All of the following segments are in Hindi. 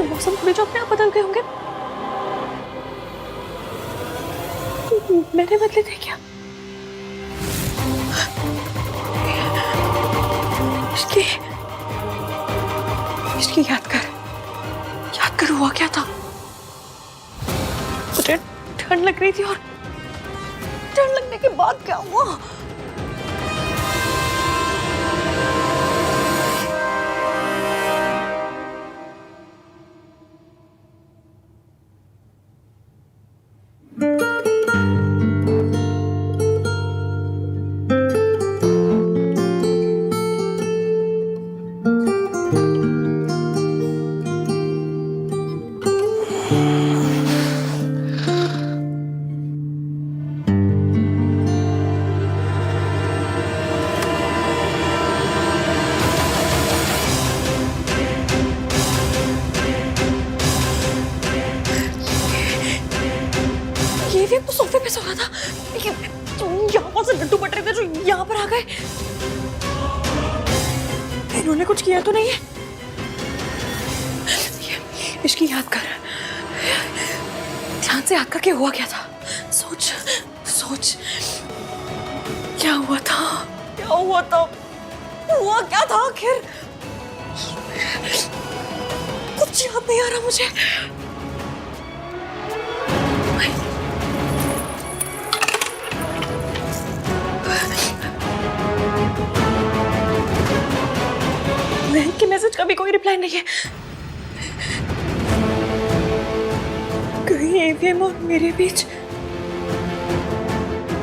कोई मौसम थोड़ी जो अपने आप बदल गए होंगे। मैंने बदले थे क्या? इसकी इसकी याद कर हुआ क्या था? मुझे ठंड लग रही थी और ठंड लगने के बाद क्या हुआ? ये तो सोफे पे सो रहा था। यहाँ से लड्डू बट रहे थे जो यहाँ पर आ गए। इन्होंने कुछ किया तो नहीं है? इसकी याद कर, ध्यान से याद करके हुआ क्या था? सोच क्या हुआ था? हुआ क्या था आखिर? कुछ याद नहीं आ रहा मुझे। महक के मैसेज का भी कोई रिप्लाई नहीं है। कहीं एवीएम और मेरे बीच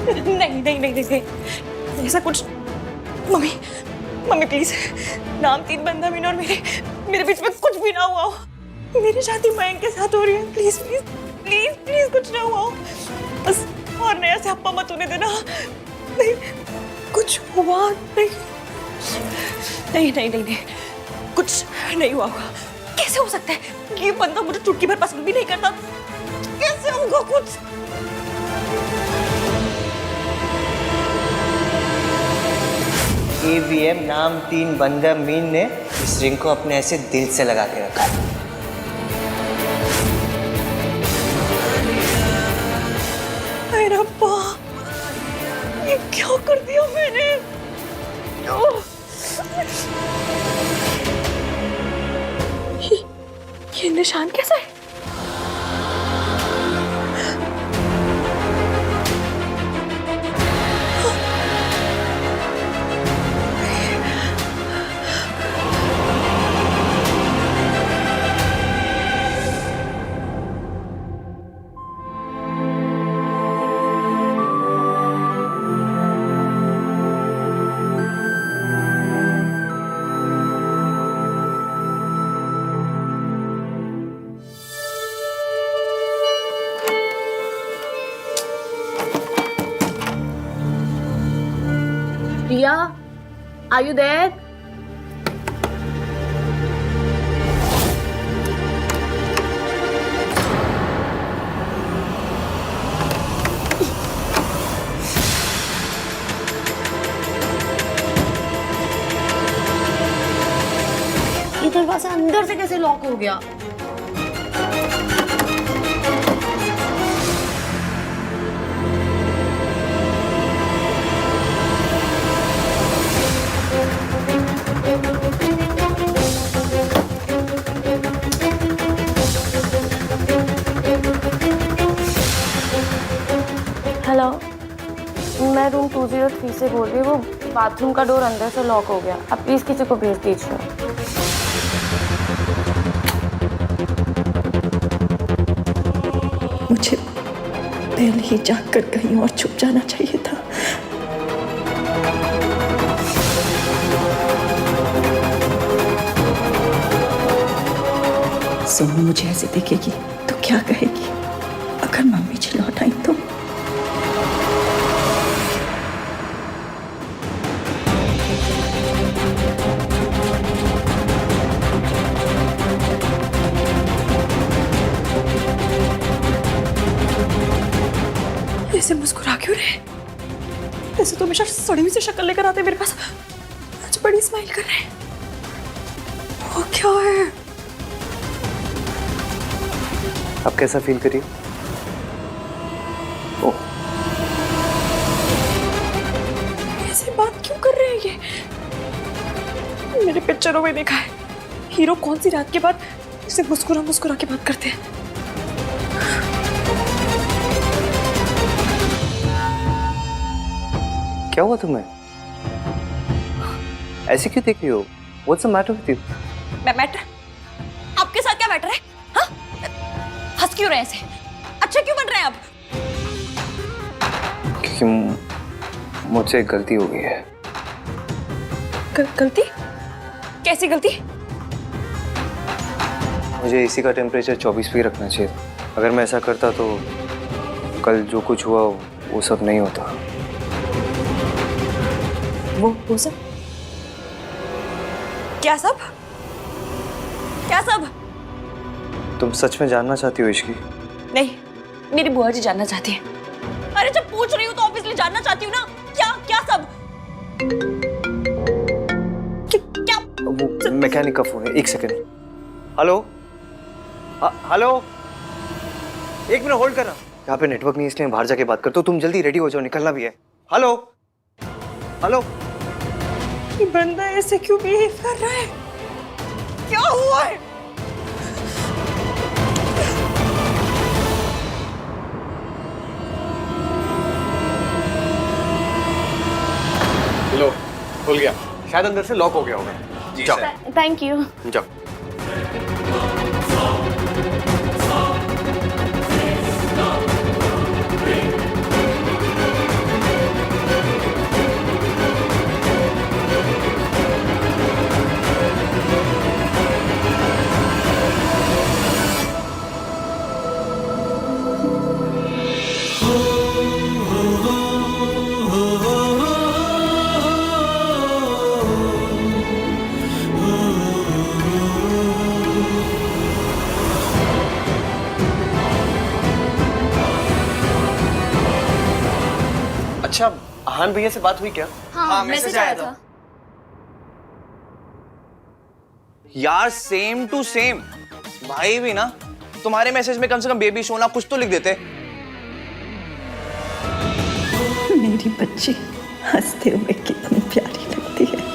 नहीं ऐसा कुछ। मम्मी प्लीज, नाम 3 बंदा मीन और मेरे बीच में कुछ भी ना हुआ हो। मेरी शादी मयंक के साथ हो रही है। प्लीज कुछ ना हुआ हो बस। और नया से हप्पा मत होने देना। नहीं, कुछ हुआ नहीं। कुछ नहीं हुआ होगा। कैसे हो सकता है? ये बंदा मुझे चुटकी भर पसंद भी नहीं करता। कैसे होगा कुछ? एवीएम नाम 3 बंदा मीन ने इस रिंग को अपने ऐसे दिल से लगा के रखा है। अरे रब्बा, ये क्या कर दिया मैंने? ये निशान कैसा है? Priya, are you there? ये दरवाजा अंदर से कैसे लॉक हो गया? हेलो, मैं रूम 203 से बोल रही हूँ। वो बाथरूम का डोर अंदर से लॉक हो गया। आप प्लीज किसी को भेज दीजिए। मुझे पहले ही जाकर कहीं और छुप जाना चाहिए था। सोनू मुझे ऐसे देखेगी तो क्या कहेगी? अगर मम्मी जी लौट आई तो? ऐसे मुस्कुरा क्यों रहे? ऐसे तो हमेशा सड़ी हुई सी शक्ल लेकर आते मेरे पास। आज बड़ी स्माइल कर रहे हैं। वो क्या है? अब कैसा फील करिए? ओह, ऐसे बात क्यों कर रहे हैं ये? मेरे पिक्चरों में देखा है हीरो कौन सी रात के बाद इसे मुस्कुरा मुस्कुरा के बात करते हैं। क्या हुआ तुम्हें? ऐसे क्यों देख रही हो? What's the matter with you? Matter? आपके साथ क्या मैटर है? हाँ? हंस क्यों रहे हैं ऐसे? अच्छा क्यों बन रहे हैं आप? क्योंकि मुझसे एक गलती हो गई है। गलती? कैसी गलती? मुझे एसी का टेम्परेचर 24 पे ही रखना चाहिए। अगर मैं ऐसा करता तो कल जो कुछ हुआ वो सब नहीं होता। वो सब? क्या सब? क्या सब? तुम सच में जानना चाहती हो इश्की? नहीं, मेरी बुआ जी जानना चाहती है। अरे जब पूछ रही हूँ तो ऑब्वियसली जानना चाहती हूँ ना। क्या क्या सब? क्या? वो मैकेनिक का फोन है, एक सेकंड। हेलो? हेलो? एक मिनट होल्ड करना। यहाँ पे नेटवर्क नहीं इसलिए बाहर जाके बात करता हूँ। तुम जल्दी रेडी हो जाओ, निकलना भी है। हेलो? हेलो? ये बंदा ऐसे क्यों बिहेव कर रहा है? क्या हुआ है? लो, खुल गया। शायद अंदर से लॉक हो गया होगा। जी जाओ, सर। Thank you. जाओ। अच्छा, आहान भैया से बात हुई क्या? हाँ, मैसेज आया था। यार सेम टू सेम। भाई भी ना तुम्हारे मैसेज में कम से कम बेबी सोना कुछ तो लिख देते। मेरी बच्ची हंसते हुए कितनी प्यारी लगती है।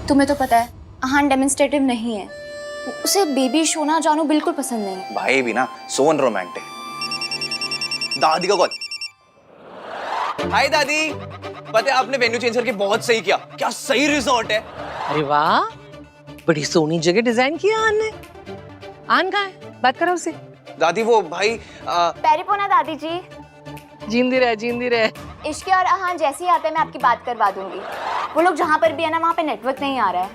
तुम्हें तो पता है आहान डेमोन्स्ट्रेटिव नहीं है। उसे बेबी सोना जानू बिल्कुल पसंद नहीं है। भाई भी ना सो अनरोमांटिक। दादी का कॉल। हाय दादी, पता है आपने वेन्यू चेंज करके बहुत सही किया। क्या सही रिजॉर्ट है। अरे वाह, बड़ी सोनी जगह डिजाइन किया आन ने। आन कहाँ है? बात करो उसे। दादी वो भाई पैरिपोना दादी जी। जींदी रहे, जींदी रहे। इश्की और आहान जैसे ही आते हैं मैं आपकी बात करवा दूंगी। वो लोग जहाँ पर भी है ना वहाँ पे नेटवर्क नहीं आ रहा है।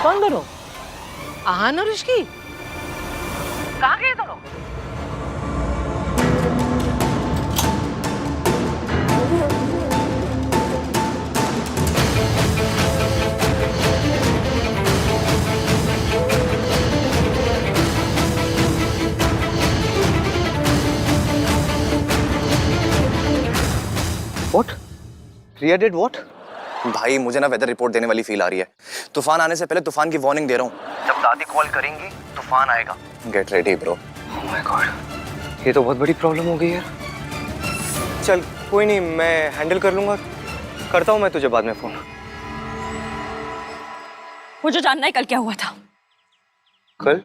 कौन दोनों? आहान और इश्की? कहाँ गए दोनों? What? Priya did what? भाई मुझे ना वेदर रिपोर्ट देने वाली फील आ रही है। तूफान आने से पहले तूफान की वार्निंग दे रहा हूँ। जब दादी कॉल करेंगी तूफान आएगा। Get ready bro. Oh my God, ये तो बहुत बड़ी प्रॉब्लम हो गई यार। चल कोई नहीं, मैं हैंडल कर लूंगा। करता हूँ मैं तुझे बाद में फोन। मुझे जानना है कल क्या हुआ था। कल?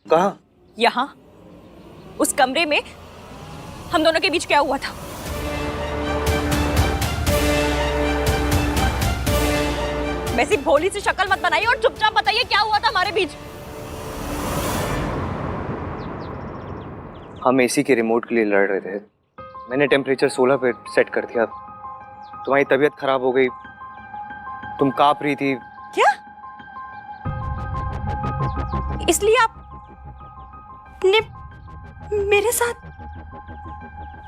कहाँ? यहाँ, उस कमरे में हम दोनों के बीच क्या हुआ था। वैसी भोली सी शक्ल मत बनाइए और चुपचाप बताइए क्या हुआ था हमारे बीच। हम एसी के रिमोट के लिए लड़ रहे थे। मैंने टेम्परेचर 16 पे सेट कर दिया। तुम्हारी तबीयत खराब हो गई, तुम कांप रही थी। क्या? इसलिए आपने मेरे साथ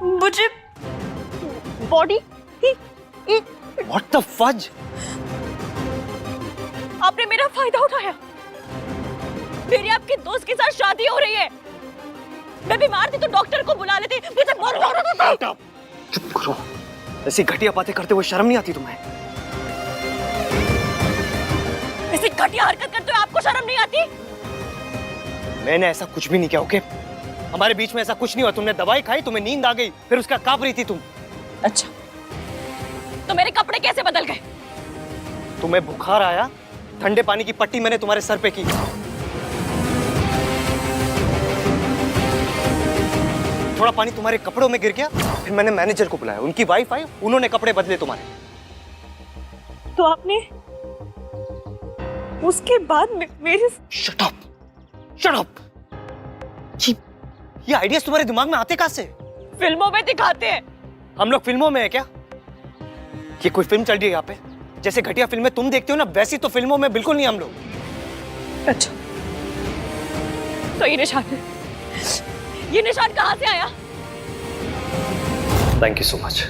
मुझे बॉडी What the fudge? आपने मेरा फायदा उठाया। मेरी आपके दोस्त के साथ शादी हो रही है। मैं बीमार थी तो डॉक्टर को बुला लेते। मुझे बहुत हो रहा था। चुप करो। ऐसी घटिया बातें करते हुए शर्म नहीं आती तुम्हें? ऐसी घटिया हरकत करते हुए आपको शर्म नहीं आती? मैंने ऐसा कुछ भी नहीं किया, ओके? हमारे बीच में ऐसा कुछ नहीं हुआ। तुमने दवाई खाई, तुम्हें नींद आ गई, फिर उसका कांप रही थी तुम। अच्छा, तो मेरे कपड़े कैसे बदल गए? तुम्हें बुखार आया, ठंडे पानी की पट्टी मैंने तुम्हारे सर पे की। थोड़ा पानी तुम्हारे कपड़ों में गिर गया, फिर मैंने मैनेजर को बुलाया, उनकी वाइफ आई, उन्होंने कपड़े बदले तुम्हारे। तो आपने उसके बाद मेरे शट अप, शट अप। ये आइडियाज तुम्हारे दिमाग में आते कहां से? फिल्मों में दिखाते हैं। हम लोग फिल्मों में है क्या? ये कोई फिल्म चल रही है यहाँ पे? जैसे घटिया फिल्में तुम देखते हो ना, वैसी तो फिल्मों में बिल्कुल नहीं हम लोग। अच्छा, तो ये निशान कहां से आया? Thank you so much.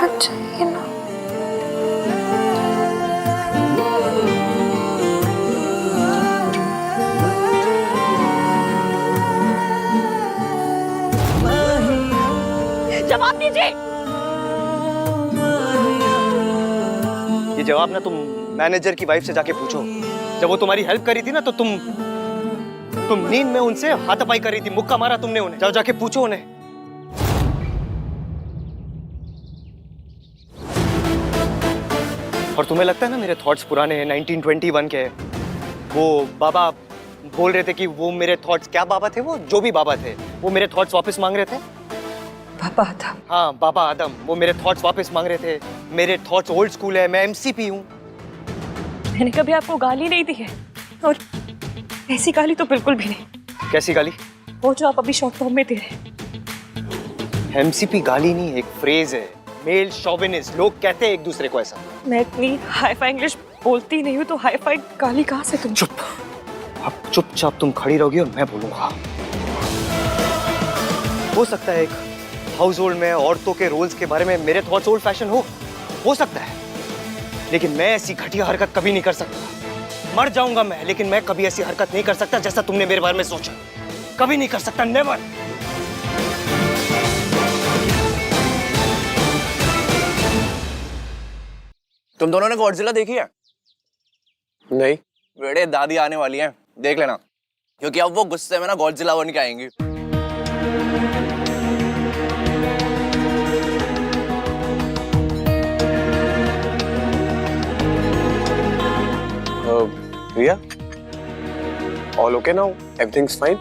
अच्छा ये ना जवाब दीजिए। ये जवाब ना तुम मैनेजर की वाइफ से जाके पूछो। जब वो तुम्हारी हेल्प करी थी ना, तो तुम नींद में उनसे हाथापाई कर रही थी, मुक्का मारा तुमने उन्हें। जाओ जाके पूछो उन्हें। और तुम्हें लगता है ना मेरे थॉट्स पुराने हैं, 1921 के हैं। वो बाबा बोल रहे थे कि वो मेरे थॉट्स, क्या बाबा थे वो, जो भी बाबा थे, वो मेरे थॉट्स वापस मांग रहे थे। पापा था। हाँ, बाबा आदम, वो मेरे थॉट्स वापस मांग रहे थे। मेरे थॉट्स ओल्ड स्कूल है, मैं एमसीपी हूँ। मैंने कभी आपको गाली नहीं दी है, और ऐसी गाली तो बिल्कुल भी नहीं। कैसी गाली? वो जो आप अभी शॉर्ट फॉर्म में दे रहे। एमसीपी गाली नहीं, एक फ्रेज है, मेल शोविनिस्ट। लोग कहते हैं एक दूसरे को ऐसा। मैं इतनी हाई-फाई इंग्लिश बोलती नहीं हूँ, तो हाई-फाई गाली कहाँ से तुम? चुप। अब चुपचाप तुम खड़ी रहोगी और मैं बोलूंगा। हो सकता है एक हाउस होल्ड में औरतों के रोल्स के बारे में मेरे थॉट्स ओल्ड फैशन हो सकता है, लेकिन मैं ऐसी घटिया हरकत कभी नहीं कर सकता। मर जाऊंगा मैं, लेकिन मैं कभी ऐसी हरकत नहीं कर सकता जैसा तुमने मेरे बारे में सोचा। कभी नहीं कर सकता, नेवर। तुम दोनों ने गॉडजिला देखी है? नहीं। बेटे दादी आने वाली है, देख लेना, क्योंकि अब वो गुस्से में ना गॉडजिला बन के आएंगी। Riya, all okay now? Everything's fine?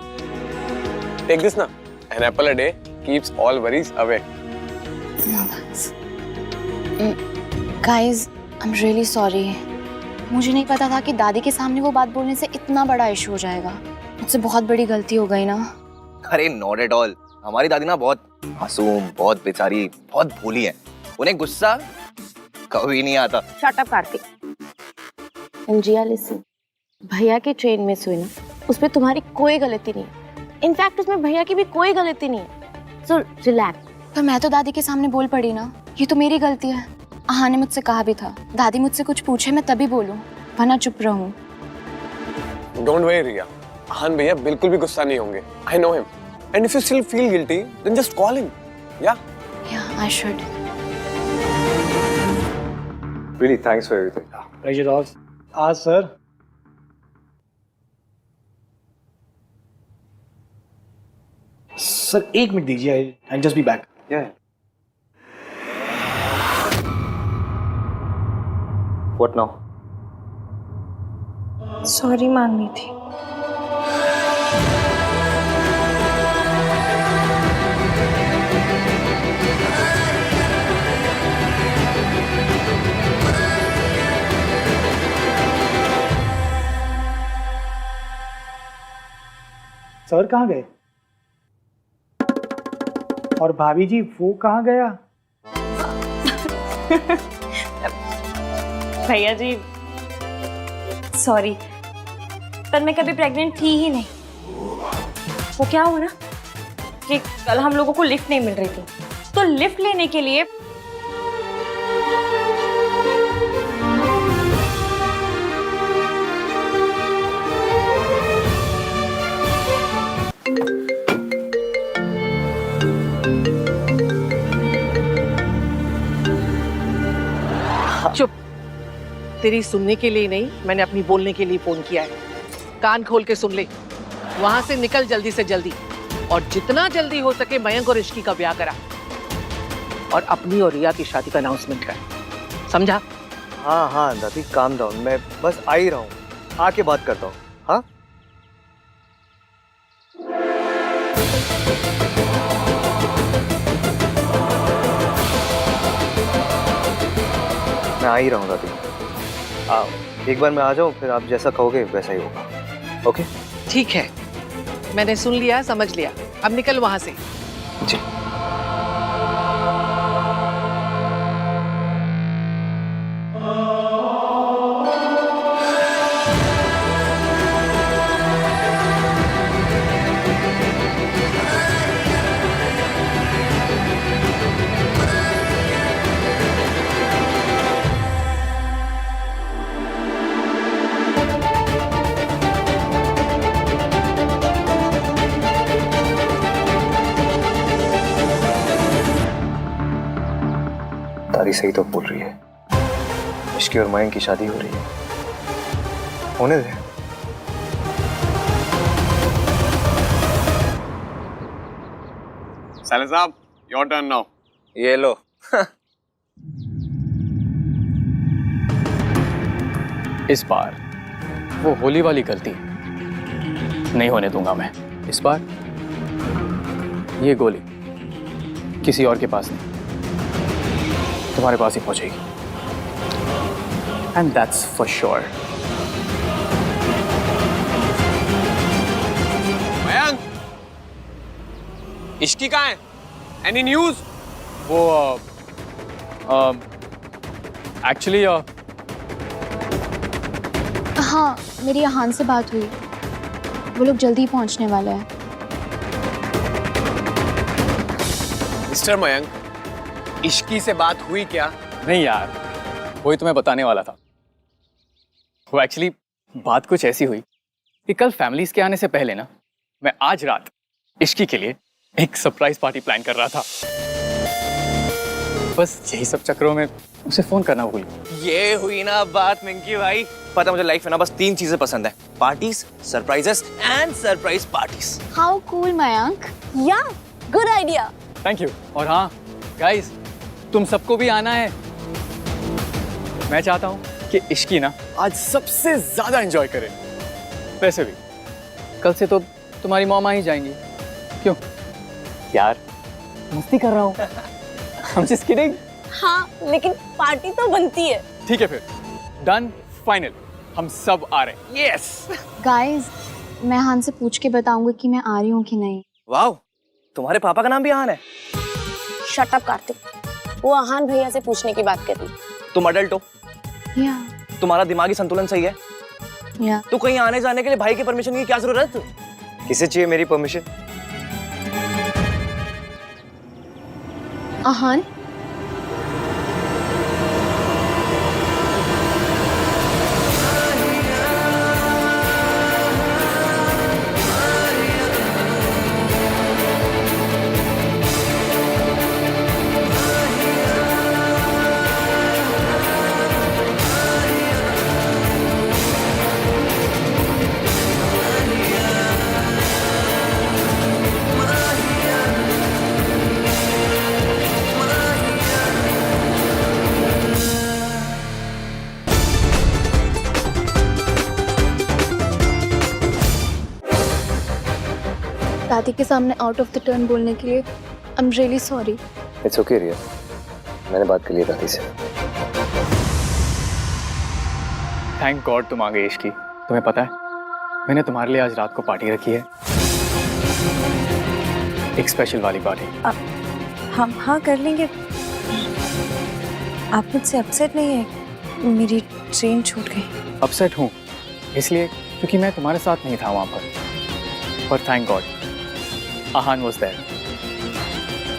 Take this now. An apple a day keeps all worries away. Guys, I am really sorry. मुझे नहीं पता था कि दादी के सामने वो बात बोलने से इतना बड़ा इशू हो जाएगा। मुझसे बहुत बड़ी गलती हो गई ना। अरे नॉट एट ऑल। हमारी दादी ना बहुत मासूम, बहुत बेचारी, बहुत भोली है। उन्हें गुस्सा कभी नहीं आता। Shut up Kartik. Anjiya listen, भैया की ट्रेन मिस हुई ना, उसमें तुम्हारी कोई गलती नहीं है। इनफैक्ट उसमें भैया की भी कोई गलती नहीं है। So relax. पर मैं तो दादी के सामने बोल पड़ी ना, ये तो मेरी गलती है। आहा ने मुझसे कहा भी था, दादी मुझसे कुछ पूछे मैं तभी बोलूं, वरना चुप रहूं। Don't worry, Riya. आहान भैया बिल्कुल भी गुस्सा नहीं होंगे। I know him. And if you still feel guilty, then just call him. Yeah? Yeah, I should. Really, thanks for everything. Pleasure all. Sir. Sir 1 minute दीजिए, I just be back. Yeah. What now? Sorry मांगनी थी. सर कहाँ गए? और भाभी जी वो कहाँ गया? भैया जी सॉरी, पर मैं कभी प्रेग्नेंट थी ही नहीं. वो क्या हुआ ना कि कल हम लोगों को लिफ्ट नहीं मिल रही थी, तो लिफ्ट लेने के लिए चुप। तेरी सुनने के लिए नहीं, मैंने अपनी बोलने के लिए फोन किया है. कान खोल के सुन ले. वहां से निकल जल्दी से जल्दी, और जितना जल्दी हो सके मयंक और इश्की का ब्याह करा, और अपनी और रिया की शादी का अनाउंसमेंट कर. समझा? हाँ हाँ दादी, काम डाउन. मैं बस आ ही रहा हूँ, आके बात करता हूँ. हाँ मैं आ ही रहा हूँ दादी. एक बार मैं आ जाऊँ, फिर आप जैसा कहोगे वैसा ही होगा. ओके? ठीक है, मैंने सुन लिया, समझ लिया. अब निकल वहां से. जी. दादी सही तो बोल रही है, इश्की और मयंक की शादी हो रही है. होने दे. Salah साहब, your turn now. ये लो. इस बार वो होली वाली गलती नहीं होने दूंगा मैं. इस बार ये गोली किसी और के पास नहीं, तुम्हारे पास ही पहुंचेगी. And that's for sure. Mayank, Ishki कहाँ है? Any news? वो एक्चुअली हाँ, मेरी यहान से बात हुई. वो लोग जल्दी पहुंचने वाले हैं. मिस्टर मयंक, इश्की से बात हुई क्या? नहीं यार, वही तुम्हें बताने वाला था. वो एक्चुअली बात कुछ ऐसी हुई कि कल फैमिलीज के आने से पहले ना, मैं आज रात इश्की के लिए एक सरप्राइज पार्टी प्लान कर रहा था. बस यही सब चक्करों में उसे फोन करना भूल गया. ये हुई ना बात मिंकी भाई. पता मुझे लाइफ में ना बस 3 चीजें पसंद है: parties, surprises and surprise parties. How cool Mayank. या गुड आइडिया. Thank you. और हाँ गाइस, तुम सबको भी आना है. मैं चाहता हूँ कि इश्की ना आज सबसे ज्यादा एंजॉय करे. वैसे भी कल से तो तुम्हारी मॉम आ ही जाएंगी. क्यों यार, मस्ती कर रहा हूँ. I'm just kidding. हाँ, लेकिन पार्टी तो बनती है. ठीक है फिर, डन, फाइनल. हम सब आ रहे हैं. यस. गाइस, मैं हान से पूछ के बताऊंगी कि मैं आ रही हूँ कि नहीं. वाओ, तुम्हारे पापा का नाम भी आहान है? शट अप कार्तिक, वो आहान भैया से पूछने की बात कर रही. तुम अडल्ट हो, या तुम्हारा दिमागी संतुलन सही है. या तो कहीं आने जाने के लिए भाई की परमिशन की क्या जरूरत? किसे चाहिए मेरी परमिशन? आहान, दादी के सामने आउट ऑफ द टर्न बोलने के लिए I am really sorry. It's okay Riya, मैंने बात कर ली दादी से। थैंक गॉड तुम आ गई इश्की। तुम्हें पता है मैंने तुम्हारे लिए आज रात को पार्टी रखी है, एक स्पेशल वाली पार्टी। हम हाँ कर लेंगे। आप मुझसे अपसेट नहीं है? मेरी ट्रेन छूट गई। अपसेट हूँ इसलिए क्योंकि मैं तुम्हारे साथ नहीं था वहां पर thank God Aahan was there.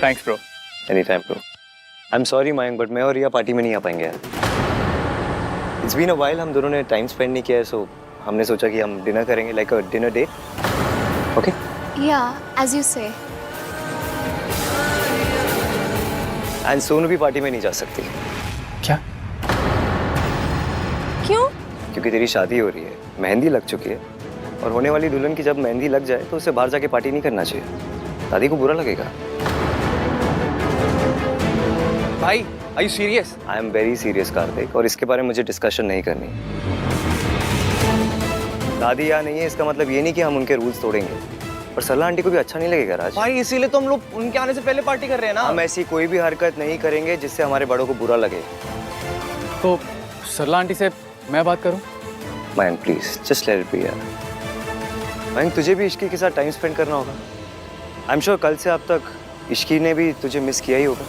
Thanks bro. Any time bro. I am sorry Mayank, but मैं और रिया पार्टी में नहीं आ पाएंगे यार। इट्स बीन अ व्हाइल, हम दोनों ने टाइम स्पेंड नहीं किया है, सो हमने सोचा कि हम डिनर करेंगे, like a dinner date. Okay? या as you say. And Sonu भी पार्टी में नहीं जा सकती। क्या? क्यों? क्योंकि तेरी शादी हो रही है, मेहंदी लग चुकी है, और होने वाली दुल्हन की जब मेहंदी लग जाए तो उसे बाहर जाके पार्टी नहीं करना चाहिए, दादी को बुरा लगेगा। भाई are you serious? I am very serious Kartik, और इसके बारे में मुझे डिस्कशन नहीं करनी। दादी यहाँ नहीं है इसका मतलब ये नहीं कि हम उनके रूल्स तोड़ेंगे, पर सरला आंटी को भी अच्छा नहीं लगेगा राज। भाई इसीलिए तो हम लोग उनके आने से पहले पार्टी कर रहे हैं ना। हम ऐसी कोई भी हरकत नहीं करेंगे जिससे हमारे बड़ों को बुरा लगे। तो सरला आंटी से मैं बात करूं? Mayank please just let it be यार। मयंक तुझे भी इश्की के साथ टाइम स्पेंड करना होगा। आई एम श्योर कल से अब तक इश्की ने भी तुझे मिस किया ही होगा।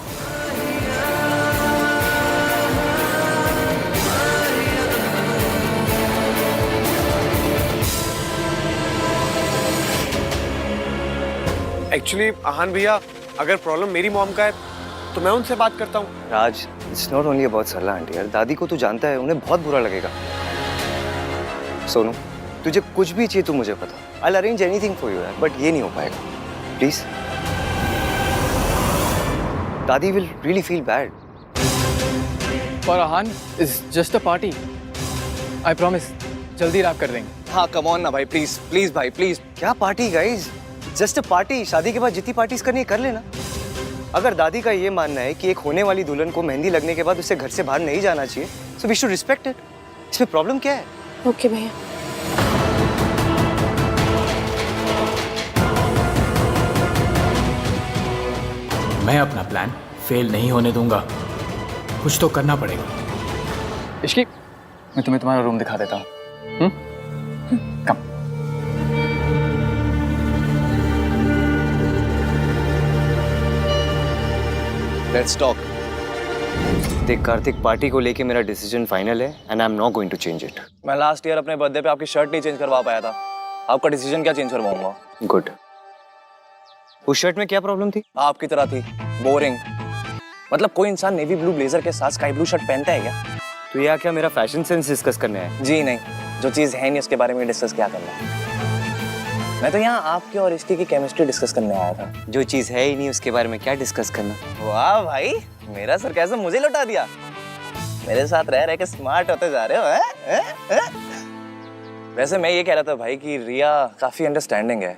एक्चुअली आहान भैया, अगर प्रॉब्लम मेरी मॉम का है तो मैं उनसे बात करता हूँ। Raj, it's not only about Sarla aunty यार, दादी को तू जानता है, उन्हें बहुत बुरा लगेगा। सोनू तुझे कुछ भी चाहिए तो मुझे पता, I will arrange anything for you यार, बट ये नहीं हो पाएगा प्लीज। दादी विल रियली फील बैड। और Aahan is just a party, I promise जल्दी रैप कर देंगे। हाँ कम ऑन ना भाई, प्लीज प्लीज भाई प्लीज। क्या party guys, just a party. शादी के बाद जितनी पार्टीज करनी है कर लेना। अगर दादी का ये मानना है कि एक होने वाली दुल्हन को मेहंदी लगने के बाद उसे घर से बाहर नहीं जाना चाहिए, so we should respect it. इसमें प्रॉब्लम क्या है? ओके भैया। मैं अपना प्लान फेल नहीं होने दूंगा, कुछ तो करना पड़ेगा। इश्की मैं तुम्हें तुम्हारा रूम दिखा देता हूँ। कम। Let's talk. देख कार्तिक, पार्टी को लेके मेरा डिसीजन फाइनल है and I am not going to change it. मैं लास्ट ईयर अपने बर्थडे पे आपकी शर्ट नहीं चेंज करवा पाया था, आपका डिसीजन क्या चेंज करवाऊंगा? गुड। उस शर्ट में क्या प्रॉब्लम थी? आपकी तरह थी, बोरिंग। मतलब कोई इंसान नेवी ब्लू ब्लेजर के साथ स्काई ब्लू शर्ट पहनता है क्या? तो यहाँ क्या मेरा फैशन सेंस डिस्कस करने आया? जी नहीं, जो चीज है नहीं उसके बारे में डिस्कस क्या करना है। मैं तो यहाँ आपके और इसकी की केमिस्ट्री डिस्कस करने आया था। जो चीज है ही नहीं उसके बारे में क्या डिस्कस करना? वाह भाई, मेरा सरकाज़म मुझे लौटा दिया। मेरे साथ रह के स्मार्ट होते जा रहे हो हैं? वैसे मैं ये कह रहा था भाई कि रिया काफी अंडरस्टैंडिंग है।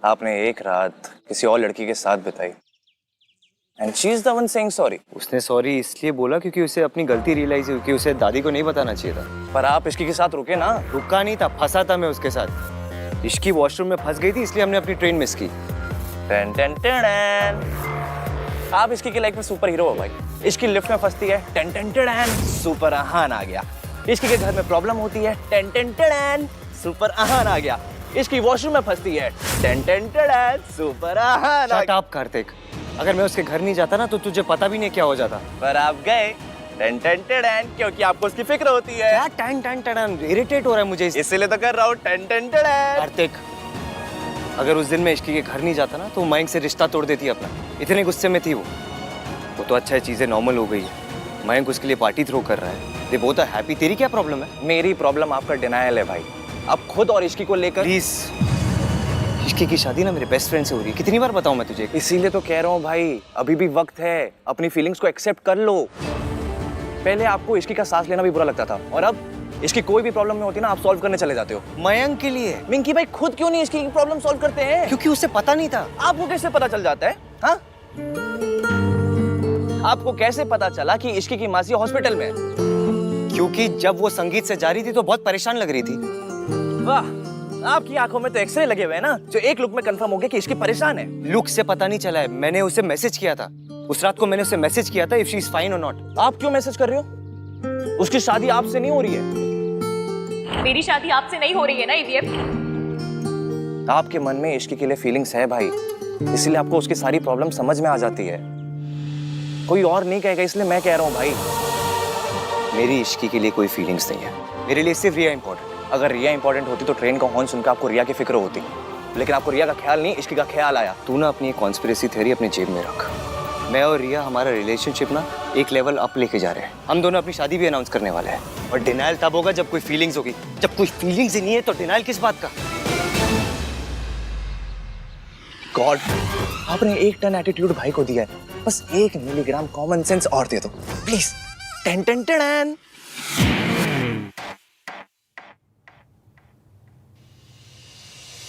आपने एक रात किसी और लड़की के साथ बिताई and she is the one saying sorry. उसने सॉरी इसलिए बोला क्योंकि उसे अपनी गलती रियलाइज हुई कि उसे दादी को नहीं बताना चाहिए था। पर आप इसकी के साथ रुके ना। रुका नहीं था, फंसा था मैं उसके साथ। इश्की वॉशरूम में फंस गई थी इसलिए हमने अपनी ट्रेन मिस की। टन टन टन। आप इसकी की लाइफ में सुपर हीरो हो भाई। इसकी लिफ्ट में फंसती है, टन टन टन, सुपर आहान आ गया। इसकी के घर में प्रॉब्लम होती है, टन टन टन, सुपर आहान आ गया। इसकी वॉशरूम में फंसती है, टन टन टन, सुपर आहान आ शट अप कार्तिक, अगर मैं उसके घर नहीं जाता ना तो तुझे पता भी नहीं क्या हो जाता। पर आप गए, टन टन टन, क्योंकि आपको उसकी फिक्र होती है। क्या टन टन टन? इरिटेट हो रहा है मुझे इसीलिए तो कर रहा हूँ, टन टन टन। कार्तिक, अगर उस दिन मैं इश्की के घर नहीं जाता ना तो मयंक से रिश्ता तोड़ देती अपना। इतने गुस्से में थी वो तो अच्छा है, चीजें नॉर्मल हो गई है। मयंक उसके लिए पार्टी थ्रो कर रहा है, दे बोथ आर हैप्पी। तेरी क्या प्रॉब्लम है? मेरी प्रॉब्लम आपका डिनायल है भाई। आप खुद और इश्की को लेकर। प्लीज, इश्की की शादी ना मेरे बेस्ट फ्रेंड से हो रही है, कितनी बार बताऊं मैं तुझे? इसीलिए तो कह रहा हूँ भाई, अभी भी वक्त है, अपनी फीलिंग्स को एक्सेप्ट कर लो। पहले आपको इश्की का सांस लेना भी बुरा लगता था और अब इसकी कोई भी प्रॉब्लम में होती है ना, आप सॉल्व करने चले जाते हो। मयंक के लिए। मिंकी भाई खुद क्यों नहीं इसकी प्रॉब्लम सॉल्व करते हैं? क्योंकि उसे पता नहीं था। आपको कैसे पता चल जाता है? हाँ, आपको कैसे पता चला कि इश्की की मासी हॉस्पिटल में है? क्योंकि जब वो संगीत से जा रही थी तो बहुत परेशान लग रही थी। वाह, आपकी आंखों में तो एक्सरे लगे हुए हैं ना, जो एक लुक में कंफर्म हो गया कि इश्की परेशान है। लुक से पता नहीं चला है, मैंने उसे मैसेज किया था। उस रात को मैंने उसे मैसेज किया था इफ शी इज फाइन और नॉट। आप क्यों मैसेज कर रहे हो? उसकी शादी आपसे नहीं हो रही है। मेरी शादी आपसे नहीं हो रही है ना ईवीएम। आपके मन में इश्की के लिए फीलिंग्स है भाई, इसलिए आपको उसकी सारी प्रॉब्लम समझ में आ जाती है। कोई और नहीं कहेगा, इसलिए मैं कह रहा हूँ भाई। मेरी इश्की के लिए कोई फीलिंग्स नहीं है, मेरे लिए सिर्फ रिया इंपॉर्टेंट। अगर रिया इंपॉर्टेंट होती तो ट्रेन का हॉर्न सुनकर आपको रिया की फिक्र होती, लेकिन आपको रिया का ख्याल नहीं, इश्की का ख्याल आया। तू ना अपनी कॉन्स्पिरेसी थ्योरी अपनी जेब में रख। मैं और रिया हमारा रिलेशनशिप ना एक लेवल अप लेके जा रहे हैं। हम दोनों अपनी शादी भी अनाउंस करने वाले हैं। और डिनाइल तब होगा जब कोई फीलिंग्स होगी। जब कोई फीलिंग्स ही नहीं है तो डिनाइल किस बात का? गॉड, आपने 1 टन एटीट्यूड भाई को दिया है, बस 1 मिलीग्राम कॉमन सेंस और दे दो प्लीज। Ten ten ten.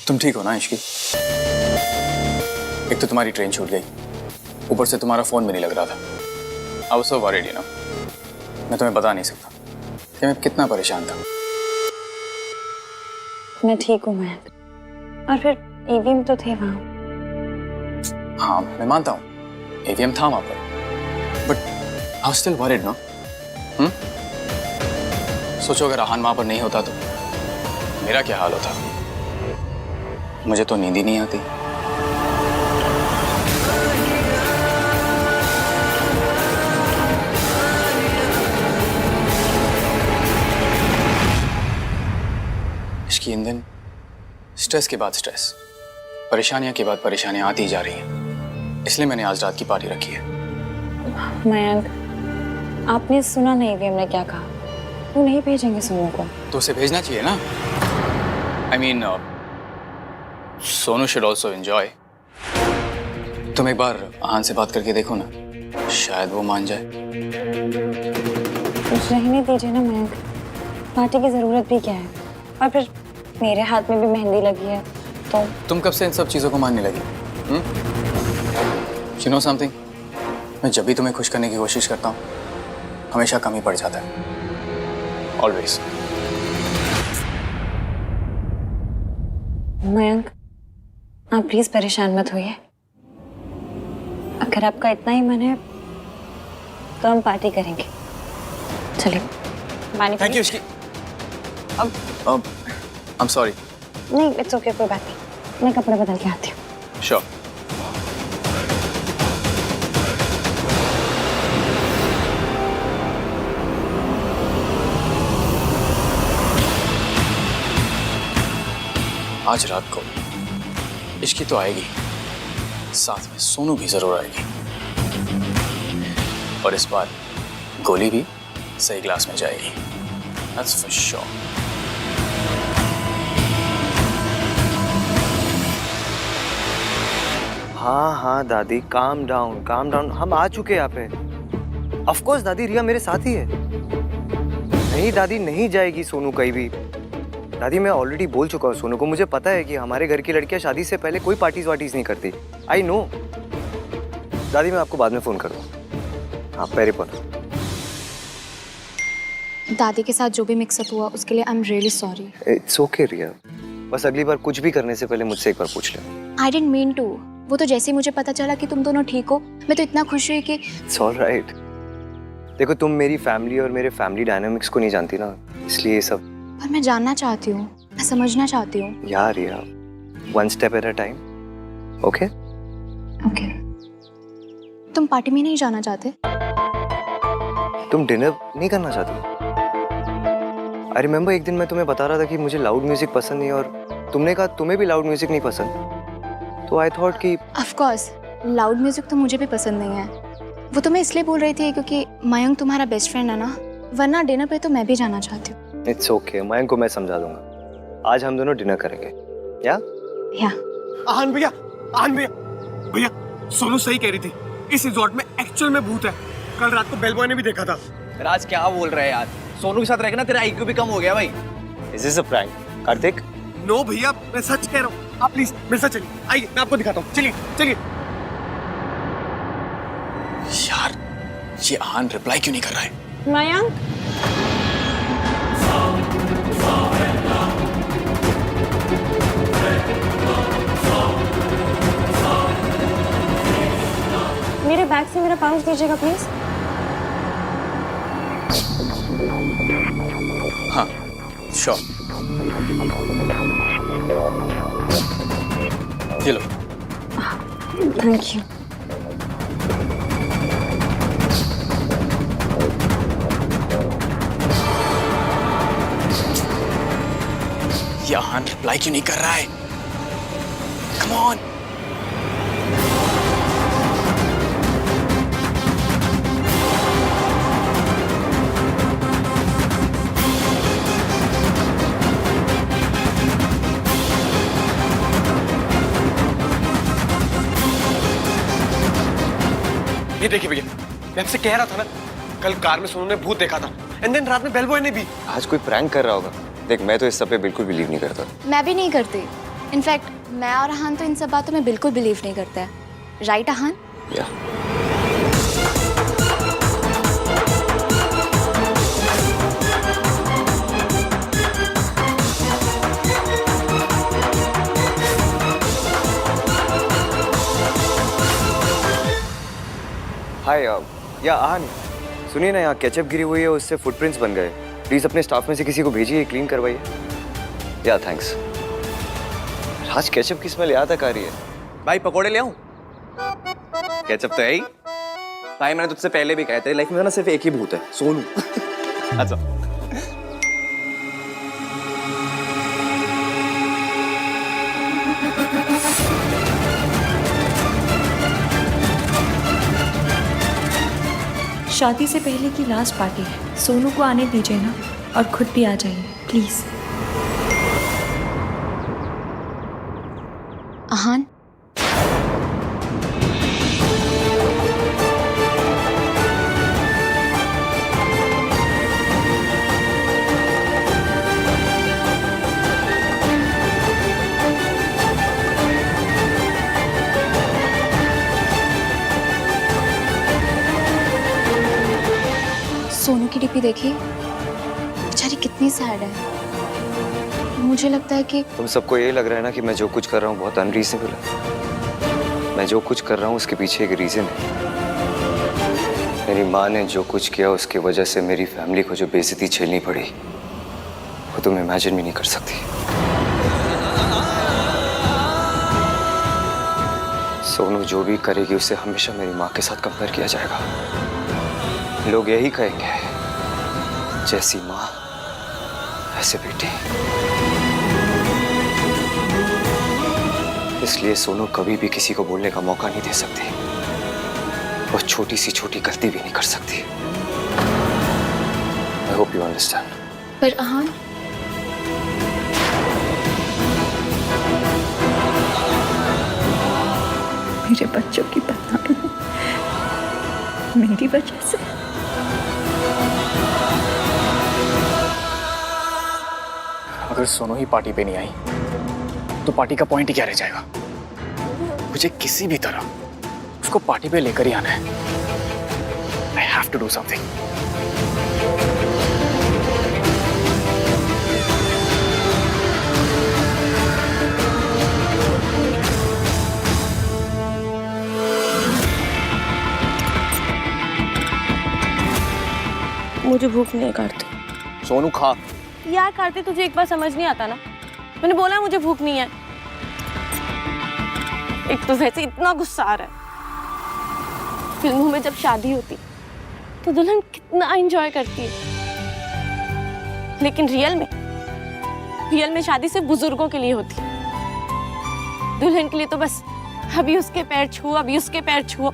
तुम ठीक हो ना इश्की? एक तो तुम्हारी ट्रेन छूट गई, ऊपर से तुम्हारा फोन भी नहीं लग रहा था। I was so worried, you know. मैं तुम्हें बता नहीं सकता कि मैं कितना परेशान था। मैं ठीक हूँ मयंक, और फिर ईवीएम तो थे वहाँ। हाँ मैं मानता हूँ एवीएम था वहां पर, but I was still worried, no? सोचो अगर आहान वहां पर नहीं होता तो मेरा क्या हाल होता। मुझे तो नींद ही नहीं आती। इसकी इन दिन स्ट्रेस के बाद स्ट्रेस, परेशानियां के बाद परेशानियां आती जा रही हैं, इसलिए मैंने आज रात की पार्टी रखी है। मयंक, आपने सुना नहीं ईवीएम ने क्या कहा? वो नहीं भेजेंगे सोनू को। तो उसे भेजना चाहिए ना। I mean, Sonu should also enjoy. तुम एक बार आहान से बात करके देखो ना, शायद वो मान जाए। रहने दीजिए ना मयंक, पार्टी की जरूरत भी क्या है? और फिर मेरे हाथ में भी मेहंदी लगी है तो। तुम कब से इन सब चीजों को मानने लगी? You know something? मैं जब भी तुम्हें खुश करने की कोशिश करता हूँ हमेशा कमी पड़ जाता है। Always. मयंक, आप प्लीज परेशान मत होइए। अगर आपका इतना ही मन है तो हम पार्टी करेंगे। चलिए पानी। Thank you Ishki. अब I'm sorry. नहीं, इट्स ओके, कोई बात नहीं। मैं कपड़े बदल के आती हूँ। Sure. आज रात को इश्की तो आएगी, साथ में सोनू भी जरूर आएगी, और इस बार गोली भी सही ग्लास में जाएगी। That's for sure. हाँ दादी, काम डाउन। हम आ चुके हैं यहाँ पे। ऑफ कोर्स दादी, रिया मेरे साथ ही है। नहीं दादी, नहीं जाएगी सोनू कहीं भी। दादी मैं ऑलरेडी बोल चुका हूँ सोनू को, मुझे पता है कि हमारे घर की लड़कियां शादी से पहले कोई पार्टीज वार्टीज नहीं करती। I know. दादी मैं आपको बाद में फोन करूँगा। आप पैरे पर। दादी के साथ जो भी मिक्सअप हुआ उसके लिए I am really sorry. It's okay Riya, बस अगली बार कुछ भी करने से पहले मुझसे एक बार पूछ ले। I didn't mean to. वो तो जैसे ही मुझे पता चला कि तुम दोनों ठीक हो, मैं तो इतना खुश हुई कि। It's alright. देखो तुम मेरी फैमिली और मेरे फैमिली डायनामिक्स को नहीं जानती ना, इसलिए ये सब। पर मैं जानना चाहती हूँ, मैं समझना चाहती हूँ। यार यार, one step at a time. Okay okay. तुम पार्टी में नहीं जाना चाहते? तुम डिनर नहीं करना चाहती? आई रिमेम्बर एक दिन मैं तुम्हें बता रहा था कि मुझे लाउड म्यूजिक पसंद नहीं, और तुमने कहा तुम्हें भी लाउड म्यूजिक नहीं पसंद। तो आई थॉट कि ऑफ कोर्स लाउड म्यूजिक तो मुझे भी पसंद नहीं है। वो तो मैं इसलिए बोल रही थी क्योंकि मयंक तुम्हारा बेस्ट फ्रेंड है ना, वरना डिनर पे तो मैं भी जाना चाहती हूँ। इट्स ओके, मयंक को मैं समझा दूंगा। आज हम दोनों डिनर करेंगे। या आहान भैया, भैया सोनू सही कह रही थी, इस रिजॉर्ट में एक्चुअल में भूत है। कल रात को बेल बॉय ने भी देखा था। राज क्या बोल रहे हैं यार? सोनू के साथ रहकर ना तेरा IQ भी कम हो गया भाई। Is this a prank Kartik? No भैया, मैं सच कह रहा हूँ। आप प्लीज मेरे साथ चलिए, आइए मैं आपको दिखाता हूँ। चलिए। यार ये आहान रिप्लाई क्यों नहीं कर रहा है? मयंक, मेरा पाउच दीजिएगा प्लीज। हाँ श्योर। ये लो। Thank you. ये आहान रिप्लाई क्यों नहीं कर रहा है? Come on. ये देखिए भैया, मैं आपसे कह रहा था ना, कल कार में सोनू ने भूत देखा था, एंड देन रात में बेल बॉय ने भी। आज कोई प्रैंक कर रहा होगा। देख, मैं तो इस सब पे बिल्कुल बिलीव नहीं करता। मैं भी नहीं करती। इनफैक्ट मैं और आहान तो इन सब बातों में बिल्कुल बिलीव नहीं करते हैं। राइट आहान? या हाय या आहान, सुनिए ना, यहाँ केचप गिरी हुई है, उससे फुटप्रिंट्स बन गए। प्लीज अपने स्टाफ में से किसी को भेजिए, क्लीन करवाइए। या थैंक्स। आज केचप की स्मेल यहाँ तक आ रही है। भाई पकोड़े ले आऊं? केचप तो है ही। भाई मैंने तुझसे पहले भी कहा, तेरी लाइफ में ना सिर्फ एक ही भूत है, सोनू। अच्छा। शादी से पहले की लास्ट पार्टी है, सोनू को आने दीजिए ना, और खुद भी आ जाइए प्लीज। आहान, सोनू की डीपी देखी, बेचारी कितनी सैड है। मुझे लगता है कि तुम सबको ये लग रहा है ना कि मैं जो कुछ कर रहा हूँ बहुत अनरीजनेबल है। मैं जो कुछ कर रहा हूँ उसके पीछे एक रीजन है। मेरी माँ ने जो कुछ किया उसकी वजह से मेरी फैमिली को जो बेइज्जती झेलनी पड़ी, वो तुम इमेजिन भी नहीं कर सकती। सोनू जो भी करेगी उसे हमेशा मेरी माँ के साथ कंपेयर किया जाएगा। लोग यही कहेंगे, जैसी माँ ऐसे बेटी। इसलिए सोनू कभी भी किसी को बोलने का मौका नहीं दे सकती, और छोटी सी छोटी गलती भी नहीं कर सकती। I hope you understand. पर आहान, मेरे बच्चों की बदनामी मेरी वजह से। अगर सोनू ही पार्टी पे नहीं आई तो पार्टी का पॉइंट ही क्या रह जाएगा? मुझे किसी भी तरह उसको पार्टी पे लेकर ही आना है। I have to do something. मुझे भूख नहीं है कार्तिक। सोनू खा। यार कार्तिक, तुझे एक बार समझ नहीं आता ना, मैंने बोला मुझे भूख नहीं है। एक तो वैसे इतना गुस्सा आ रहा है। फिल्मों में जब शादी होती तो दुल्हन कितना एंजॉय करती है, लेकिन रियल में शादी सिर्फ बुजुर्गों के लिए होती है। दुल्हन के लिए तो बस अभी उसके पैर छुओ, अभी उसके पैर छुओ,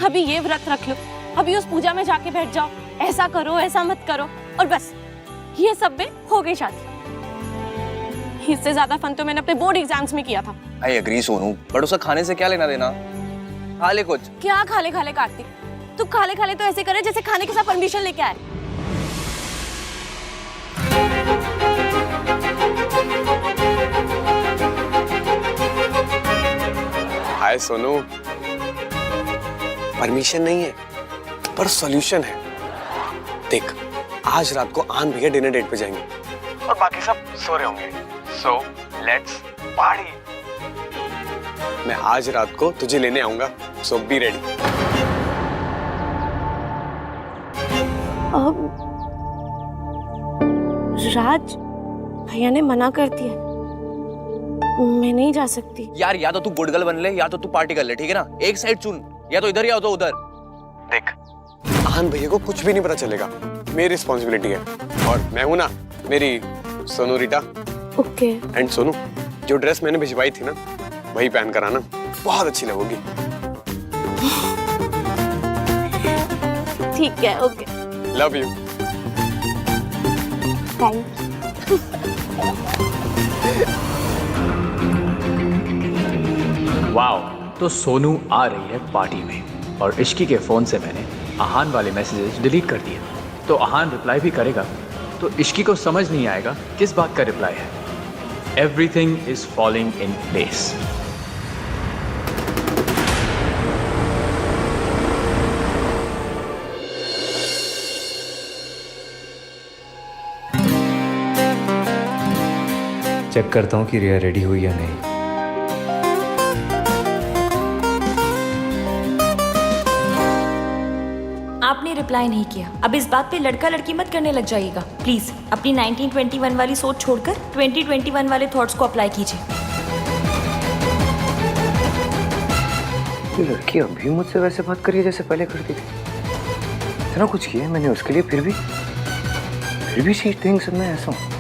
अभी ये व्रत रख लो, अभी उस पूजा में जाके बैठ जाओ, ऐसा करो ऐसा मत करो, और बस ये सब में हो गई शादी। इससे ज्यादा फन तो मैंने अपने बोर्ड एग्जाम्स में किया था। आई एग्री सोनू, बट उसका खाने से क्या लेना देना? खा ले कुछ। क्या खाले खाले कार्तिक, तू खाले खाले तो ऐसे करे जैसे खाने के साथ परमिशन लेके आए। हाय सोनू, परमिशन नहीं है पर सॉल्यूशन है। देख, आज रात को आन भैया डिनर डेट पे जाएंगे और बाकी सब सो रहे होंगे। So let's party. मैं आज रात को तुझे लेने आऊंगा, सो बी रेडी। राज, भैया ने मना कर दिया, मैं नहीं जा सकती। यार या तो तू गुड गर्ल बन ले या तो तू पार्टी कर ले, ठीक है ना? एक साइड चुन, या तो इधर या तो उधर। देख, आहान भैया को कुछ भी नहीं पता चलेगा, मेरी रिस्पॉन्सिबिलिटी है। और मैं हूं ना, मेरी सोनू रीटा। ओके। एंड सोनू, जो ड्रेस मैंने भिजवाई थी ना, वही पहन कर आना, बहुत अच्छी लगोगी। ठीक है, okay. Love you. Thank wow, तो सोनू आ रही है पार्टी में और इश्की के फोन से मैंने आहान वाले मैसेजेस डिलीट कर दिए। तो आहान रिप्लाई भी करेगा तो इश्की को समझ नहीं आएगा किस बात का रिप्लाई है। Everything is falling in place. Check करता हूँ कि रिया रेडी हुई या नहीं। आपने रिप्लाई नहीं किया। अब इस बात पे लड़का लड़की मत करने लग जाइएगा प्लीज। अपनी 1921 वाली सोच छोड़कर 2021 वाले थॉट्स को अप्लाई कीजिए। ये लड़की अभी मुझसे वैसे बात करी है जैसे पहले करती थी। इतना कुछ किया है मैंने उसके लिए, फिर भी शी थिंक्स मैं ऐसा हूँ।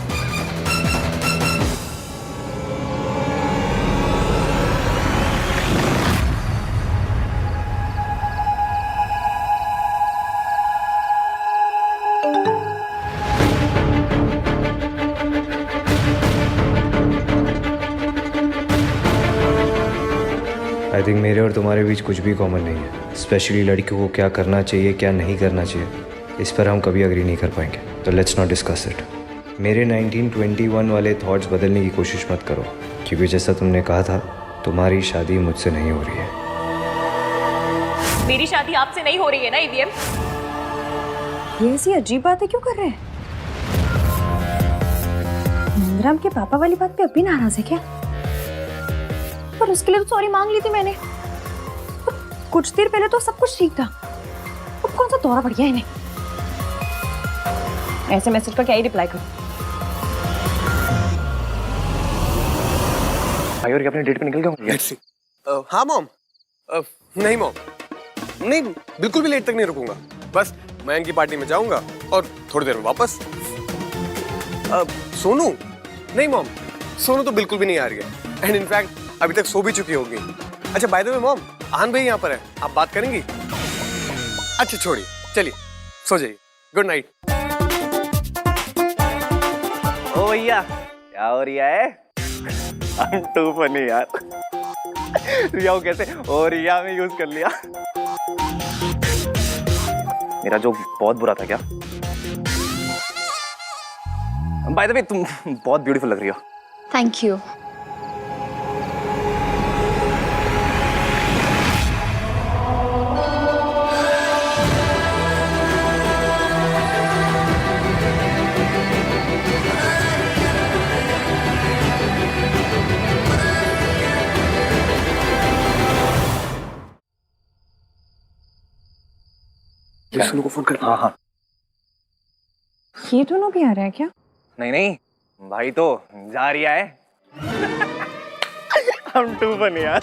आई थिंक मेरे और तुम्हारे बीच कुछ भी कॉमन नहीं है, स्पेशली लड़कियों को क्या करना चाहिए क्या नहीं करना चाहिए, इस पर हम कभी अग्री नहीं कर पाएंगे। तो लेट्स नॉट डिस्कस इट। मेरे 1921 वाले थॉट्स बदलने की कोशिश मत करो, क्योंकि जैसा तुमने कहा था तुम्हारी शादी मुझसे नहीं हो रही है। मेरी शादी आपसे नहीं हो रही है ना ईवीएम? ये ऐसी अजीब बातें क्यों कर रहे हैं? नंदराम के पापा वाली बात पे अभी नाराज है क्या? पर उसके लिए तो सॉरी मांग ली थी मैंने। कुछ देर पहले तो सब कुछ ठीक था, अब कौन सा दौरा पड़ गया इन्हें? ऐसे मैसेज का क्या ही रिप्लाई करूं? भाई और अपने डेट पे निकल गया। Let's see. हाँ मॉम। नहीं मॉम, नहीं बिल्कुल भी लेट तक नहीं रुकूंगा। बस मयंक की पार्टी में जाऊंगा और थोड़ी देर में वापस। सोनू? नहीं मॉम, सोनू तो बिल्कुल भी नहीं आ रही है। एंड इनफैक्ट अभी तक सो भी चुकी होगी। अच्छा बाय द वे मॉम, आहान भाई यहाँ पर है, आप बात करेंगी? अच्छा छोड़िए, चलिए सो जाइए। Good night. ओ भैया, क्या हो रिया है? टू फनी यार। रिया को कैसे ओ रिया में यूज कर लिया। मेरा जोक बहुत बुरा था क्या? बाय द वे तुम बहुत ब्यूटीफुल लग रही हो। Thank you. सोनू को फोन कर। हाँ हाँ। ये दोनों भी आ रहे हैं क्या? नहीं नहीं, भाई तो जा रिया है। हम टू फनी यार।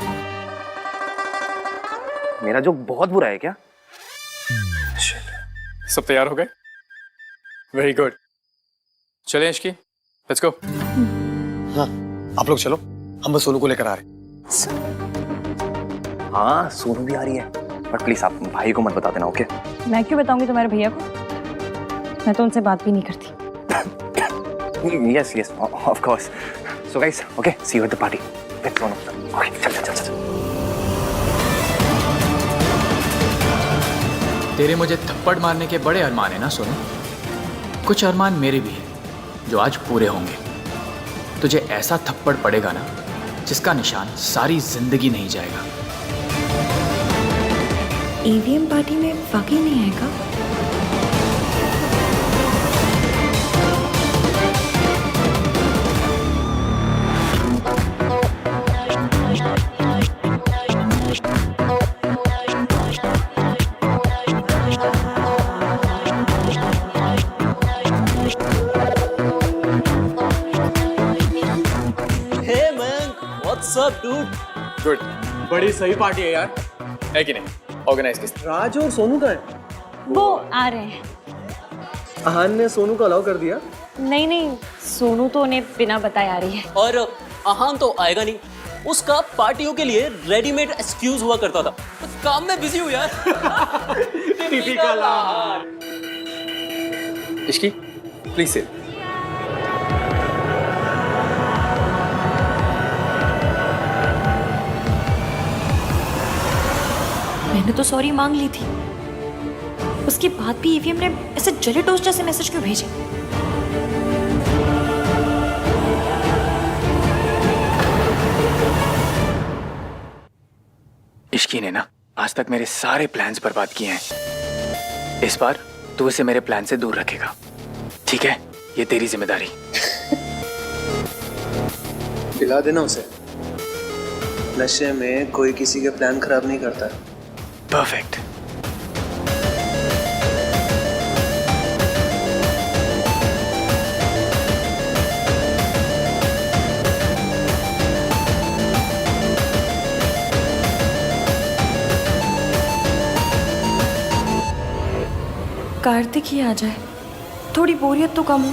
मेरा जोक बहुत बुरा है क्या? सब तैयार हो गए? Very good. चले इश्की, लेट्स गो। हाँ आप लोग चलो, हम बस सोनू को लेकर आ रहे हैं। हाँ सोनू भी आ रही है, बट प्लीज आप भाई को मत बता देना, ओके? मैं क्यों बताऊंगी तुम्हारे भैया को? मैं तो उनसे बात भी नहीं करती। Yes yes of course. So guys, okay, see you at the party. Let's go. Okay चल चल चल। तेरे मुझे थप्पड़ मारने के बड़े अरमान है ना सोनू? कुछ अरमान मेरे भी हैं जो आज पूरे होंगे। तुझे ऐसा थप्पड़ पड़ेगा ना जिसका निशान सारी जिंदगी नहीं जाएगा। ईवीएम पार्टी में वाकई नहीं आएगा? Up dude? गुड, बड़ी सही पार्टी है यार, है कि नहीं? ऑर्गेनाइज किस राज और सोनू का है? वो आ रहे हैं। अहान ने सोनू को अलाउ कर दिया? नहीं नहीं, सोनू तो उन्हें बिना बताए आ रही है। और अहान तो आएगा नहीं, उसका पार्टियों के लिए रेडीमेड एक्सक्यूज हुआ करता था। काम में बिजी हूँ यार। Typical Ahaan. Ishqi, please sit. मैंने तो सॉरी मांग ली थी, उसके बाद भी ईवीएम ने ऐसे जले टोस्ट जैसे मैसेज क्यों भेजे? इश्की ने ना आज तक मेरे सारे प्लान्स बर्बाद किए हैं। इस बार तू इसे मेरे प्लान से दूर रखेगा, ठीक है? ये तेरी जिम्मेदारी। दिला देना उसे, नशे में कोई किसी के प्लान खराब नहीं करता। परफेक्ट। कार्तिक ही आ जाए, थोड़ी बोरियत तो कम हो।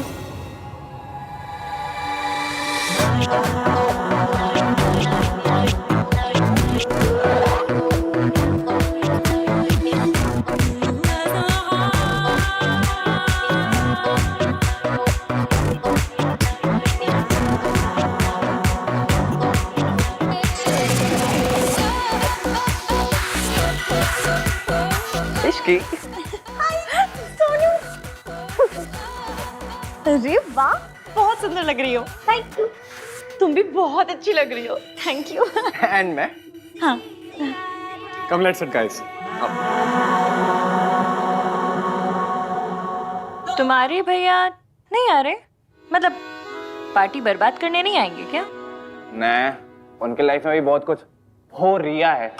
इश्की, अरे वाह, बहुत सुंदर लग रही हो। Thank you. तुम भी बहुत अच्छी लग रही हो। Thank you. एंड मैं? हाँ। Come let's it guys. तुम्हारे भैया नहीं आ रहे? मतलब पार्टी बर्बाद करने नहीं आएंगे क्या? नहीं, उनके लाइफ में भी बहुत कुछ हो रिया है।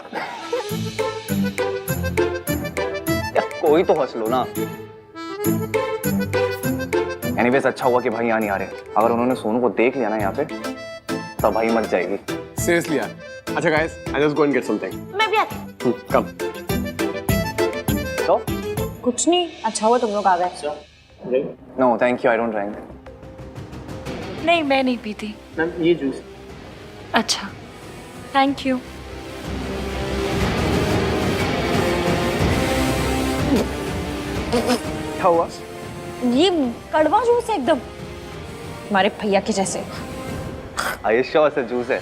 या कोई तो हंस लो ना। एनीवेज अच्छा हुआ कि भाई यहाँ नहीं आ रहे। अगर उन्होंने सोनू को देख लिया ना यहाँ पे, तो भाई मच जाएगी। सीरियसली यार। अच्छा guys, I just go and get something. मैं भी आती। कम। तो कुछ नहीं, अच्छा हुआ तुम लोग आ गए। No thank you, I don't drink. नहीं, मैं नहीं पीती। मैम ये जूस। अच्छा, थैंक यू। क्या हुआ? ये कड़वा जूस है एकदम, हमारे भैया के जैसे। आयुष्या से जूस है।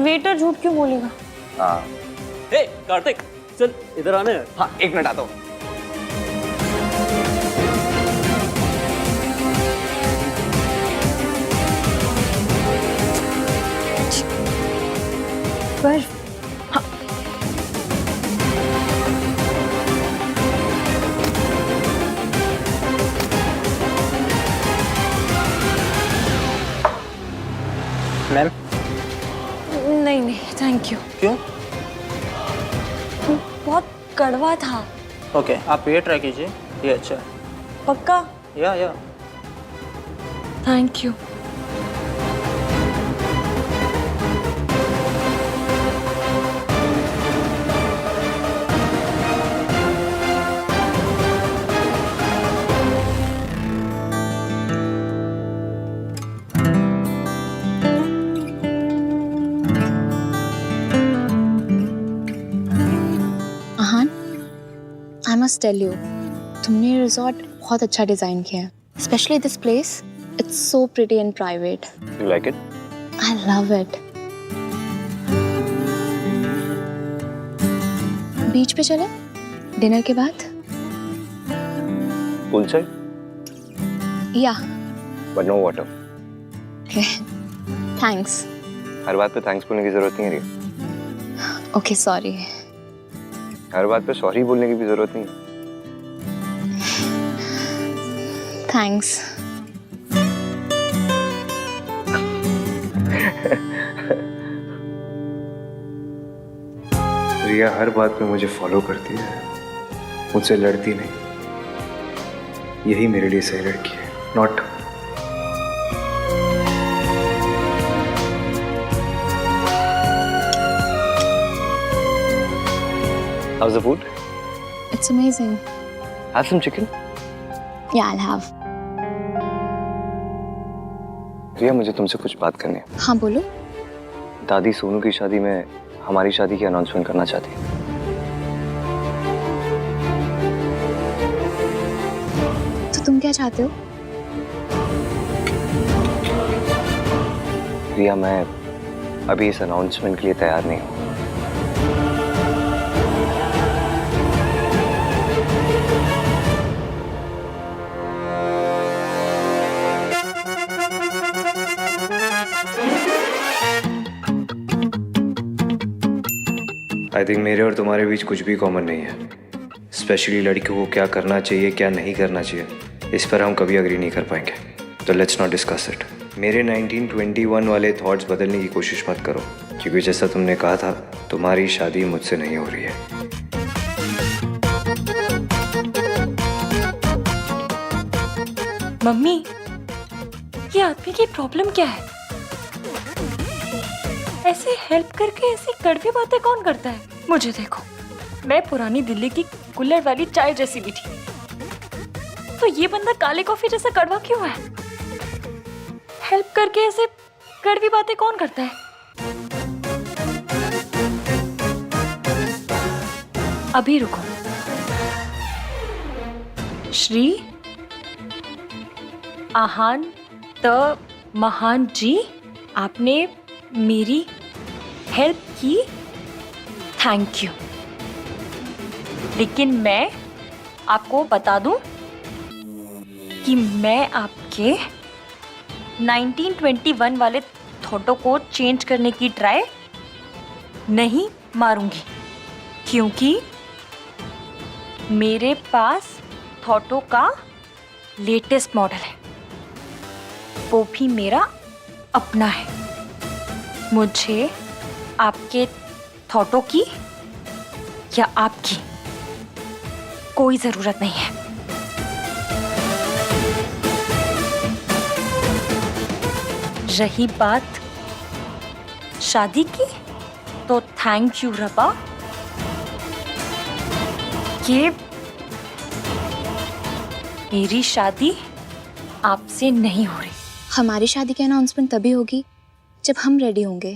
वेटर झूठ क्यों बोलेगा? हाँ। हे कार्तिक, चल इधर आने। हाँ, एक मिनट आता हूँ। पर मैम। नहीं नहीं, थैंक यू। क्यों? बहुत कड़वा था। ओके, आप ये ट्राई कीजिए, ये अच्छा है। पक्का? या thank you. I must tell you, तुमने रिजॉर्ट बहुत अच्छा डिजाइन किया है, specially this place. It's so pretty and private. You like it? I love it. Beach पे चले डिनर के बाद? Pool side? या बट नो वाटर। थैंक्स। हर बात पे थैंक्स बोलने की जरूरत नहीं है रिया। Okay sorry. हर बात पे सॉरी बोलने की भी जरूरत नहीं है। थैंक्स। रिया हर बात में मुझे फॉलो करती है, मुझसे लड़ती नहीं। यही मेरे लिए सही लड़की है, not How's the food? It's amazing. Have some chicken. Yeah, I'll have. रिया, मुझे तुमसे कुछ बात करनी है। हाँ बोलो। दादी सोनू की शादी में हमारी शादी की अनाउंसमेंट करना चाहती है। तो तुम क्या चाहते हो? रिया, मैं अभी इस अनाउंसमेंट के लिए तैयार नहीं हूँ। आई थिंक मेरे और तुम्हारे बीच कुछ भी कॉमन नहीं है। स्पेशली लड़कियों को क्या करना चाहिए, क्या नहीं करना चाहिए, इस पर हम कभी अग्री नहीं कर पाएंगे। तो लेट्स नॉट डिस्कस इट। मेरे 1921 वाले थॉट्स बदलने की कोशिश मत करो, क्योंकि जैसा तुमने कहा था, तुम्हारी शादी मुझसे नहीं हो रही है। मम्मी, ये आदमी की प्रॉब्लम क्या है? ऐसे हेल्प करके ऐसी कड़वी बातें कौन करता है? मुझे देखो, मैं पुरानी दिल्ली की कुल्हड़ वाली चाय जैसी भी थी, तो ये बंदा काले कॉफी जैसा कड़वा क्यों है? हेल्प करके ऐसे कड़वी बातें कौन करता है? अभी रुको। श्री आहान त महान जी, आपने मेरी हेल्प की, थैंक यू। लेकिन मैं आपको बता दूं कि मैं आपके 1921 वाले थॉटों को चेंज करने की ट्राई नहीं मारूंगी, क्योंकि मेरे पास थॉटो का लेटेस्ट मॉडल है, वो भी मेरा अपना है। मुझे आपके थॉटों की या आपकी कोई जरूरत नहीं है। रही बात शादी की, तो थैंक यू रबा, कि मेरी शादी आपसे नहीं हो रही। हमारी शादी की अनाउंसमेंट तभी होगी जब हम रेडी होंगे।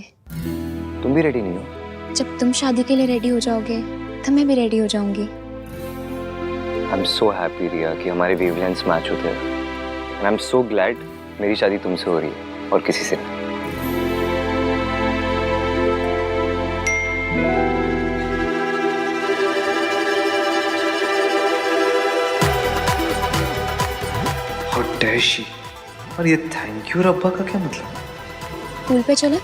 तुम भी रेडी नहीं हो? जब तुम शादी के लिए रेडी हो जाओगे, तब मैं भी रेडी हो जाऊंगी। आई एम सो हैप्पी रिया कि हमारे वेवलेंथ्स मैच होते हैं, and I am so glad मेरी शादी तुमसे हो रही है और किसी से नहीं। How dare she? और ये थैंक यू रब्बा का क्या मतलब? पूल पे चले?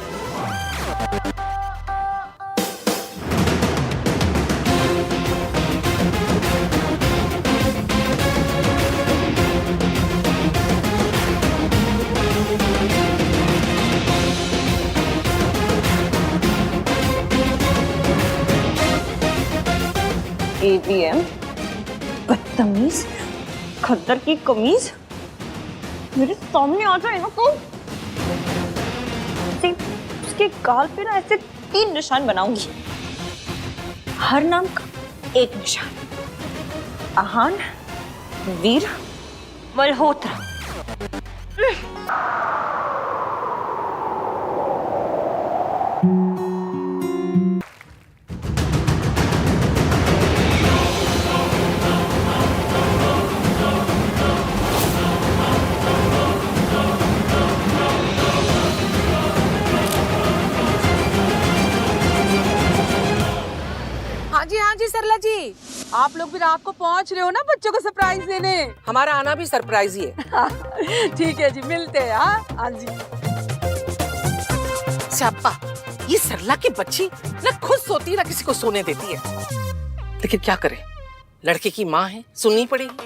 ATM, बदतमीज, खद्दर की कमीज, मेरे सामने आ जाए ना तो उसके गाल पे ना ऐसे 3 निशान बनाऊंगी। हर नाम का एक निशान। आहान, वीर, मल्होत्रा। हाँ जी सरला जी, आप लोग भी रात को पहुंच रहे हो ना बच्चों को सरप्राइज देने? हमारा आना भी सरप्राइज ही है। ठीक है जी, मिलते हैं। हाँ जी। स्याप्पा, ये सरला की बच्ची ना खुद सोती ना किसी को सोने देती है, लेकिन क्या करे, लड़के की माँ है, सुननी पड़ेगी।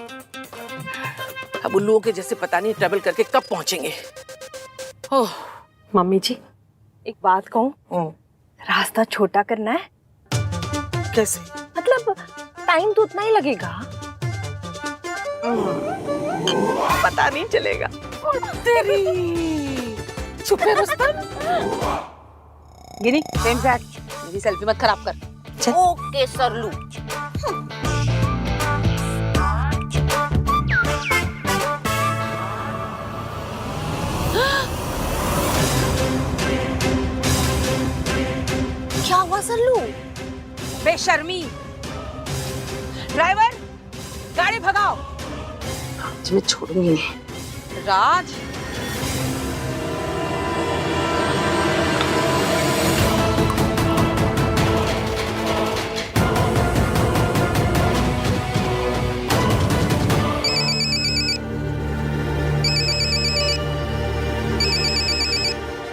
अब उल्लुओं के जैसे पता नहीं ट्रैवल करके कब पहुंचेंगे। ओह मम्मी जी, एक बात कहूँ, रास्ता छोटा करना है। कैसे? मतलब टाइम तो उतना ही लगेगा, पता नहीं चलेगा। तेरी चुप है रुस्तम। गिनी, मेरी सेल्फी मत खराब कर। ओके सरलू। क्या हुआ सरलू? बेशर्मी। ड्राइवर, गाड़ी भगाओ। आज मैं छोड़ूंगी नहीं। राज,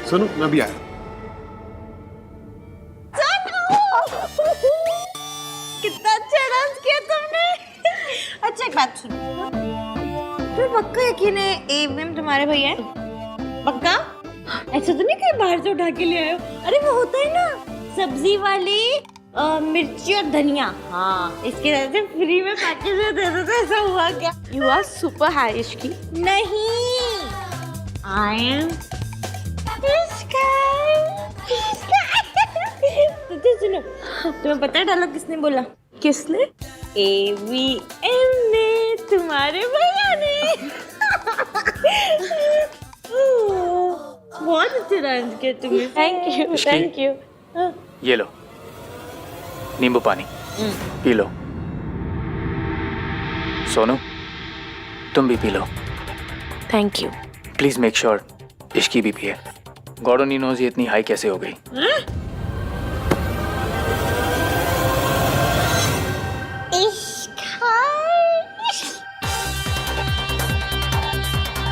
सुनो मैं भी आया। कितना अच्छा डांस किया तुमने। अच्छा एक बात सुनो, तुम्हें पक्का यकीन है एवीएम तुम्हारे भैया है? पक्का? ऐसा तो नहीं कहीं बाहर से उठा के ले आए हो? अरे वो होता है ना सब्जी वाली मिर्ची और धनिया, हाँ इसके वजह से फ्री में पैकेज में दे दो। तो ऐसा हुआ क्या? यू आर सुपर हाई की। नहीं, आई एम तो सुनो, तुम्हें पता है डायलॉग किसने बोला? किसने? एवीएम ने, तुम्हारे भैया ने। बहुत अच्छा डांस किया तुमने। Thank you. ये लो नींबू पानी, पी लो। सोनू तुम भी P low. Thank you. Please make sure Ishki भी पिए। गॉड ओनली नोज ये इतनी हाई कैसे हो गई।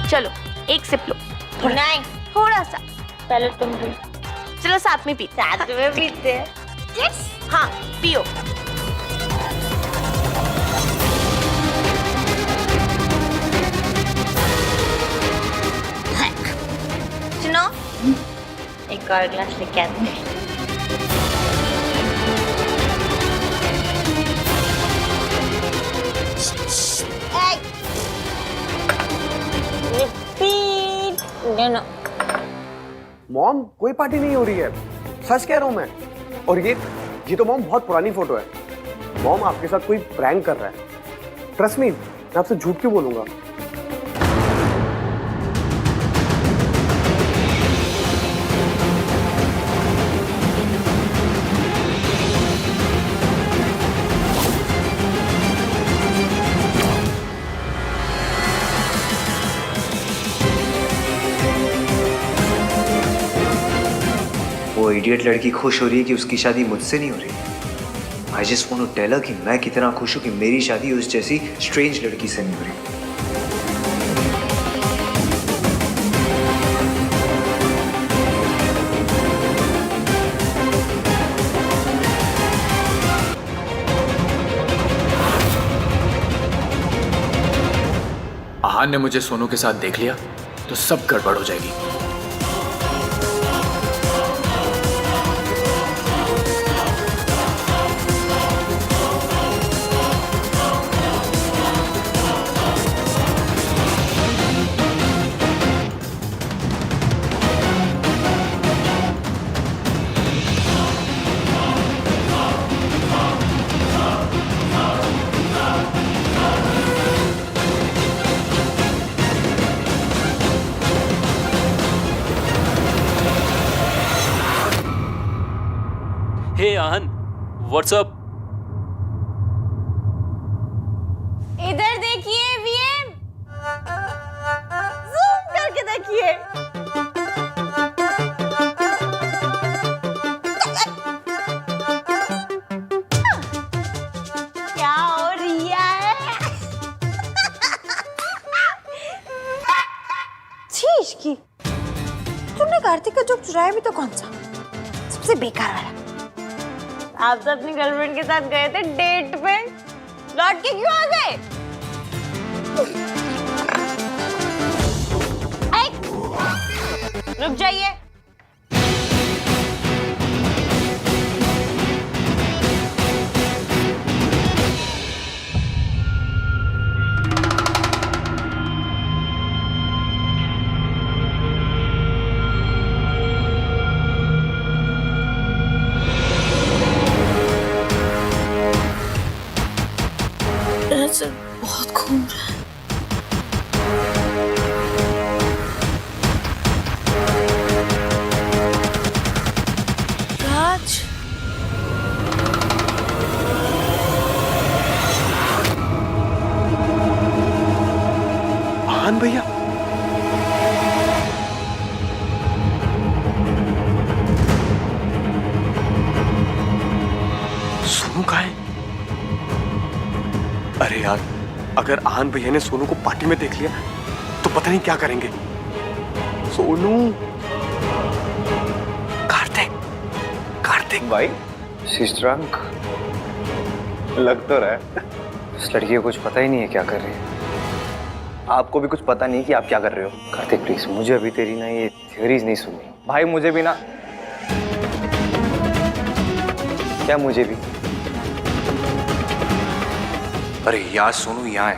चलो एक सिप लो। नहीं, थोड़ा सा। पहले तुम भी। चलो साथ में पीते। साथ में पीते हैं। हाँ पियो। सुनो, एक और ग्लास लेके आते हैं। Repeat. No. मॉम कोई पार्टी नहीं हो रही है, सच कह रहा हूँ मैं। और ये तो मॉम बहुत पुरानी फोटो है। मॉम आपके साथ कोई प्रैंक कर रहा है। ट्रस्ट मी, मैं आपसे झूठ क्यों बोलूंगा। वो इडियट लड़की खुश हो रही है कि उसकी शादी मुझसे नहीं हो रही। I just want to tell her कि मैं कितना खुश हूं कि मेरी शादी उस जैसी स्ट्रेंज लड़की से नहीं हो रही। आहान ने मुझे सोनू के साथ देख लिया तो सब गड़बड़ हो जाएगी। हे आहन, व्हाट्सअप? इधर देखिए वीएम, जूम करके देखिए। क्या हो रिया है? चीज की तुमने कार्तिक का जोक चुराया भी तो कौन सा? सबसे बेकार वाला। आप तो अपनी गर्लफ्रेंड के साथ गए थे डेट पे, लौट के क्यों आ गए? रुक जाइए। सिर बहुत घूम रहा है। राज, आन भैया, सोनू कहाँ है? अरे यार, अगर आन भैया ने सोनू को पार्टी में देख लिया तो पता नहीं क्या करेंगे। सोनू, कार्तिक, कार्तिक भाई सिस्टरंक लग तो रहा है। इस लड़की को कुछ पता ही नहीं है क्या कर रही है। आपको भी कुछ पता नहीं कि आप क्या कर रहे हो। कार्तिक प्लीज, मुझे अभी तेरी ना ये थ्योरीज नहीं सुननी। भाई मुझे भी ना। क्या मुझे भी? अरे यार सोनू यहाँ है,